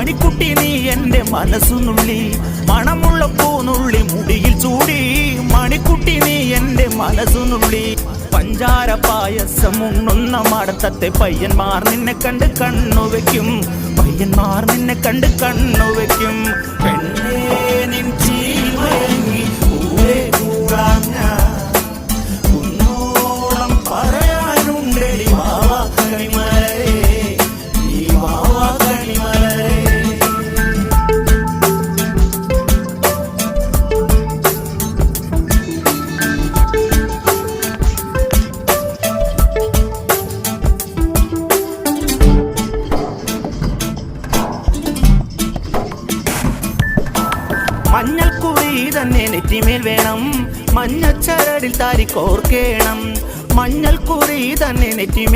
മണിക്കുട്ടി നീ എൻ്റെ മനസ്സുനുള്ളി, മണമുള്ള പൂനുള്ളി മുടിയിൽ ചൂടി. മണിക്കുട്ടി നീ എൻ്റെ മനസ്സുനുള്ളി. പഞ്ചാര പായസം ഉണ്ണുന്ന മടത്തത്തെ പയ്യന്മാർ നിന്നെ കണ്ട് കണ്ണുവെക്കും, പയ്യന്മാർ നിന്നെ കണ്ട് കണ്ണുവെക്കും. പെണ്ണേ നിൻ ജീവങ്ങി ഊരെ കൂടാൻ ഞാൻ, കുന്നോളം പറയാനുണ്ടടി വാവാ കണിമലരേ, ഈ വാവാ കണിമലരേ. മഞ്ഞൾക്കുറി തന്നെ നെറ്റിമേൽ വേണം, മഞ്ഞച്ചരടിൽ താരി കോർക്കേണം. മഞ്ഞൾക്കുറി തന്നെ നെറ്റിമേൽ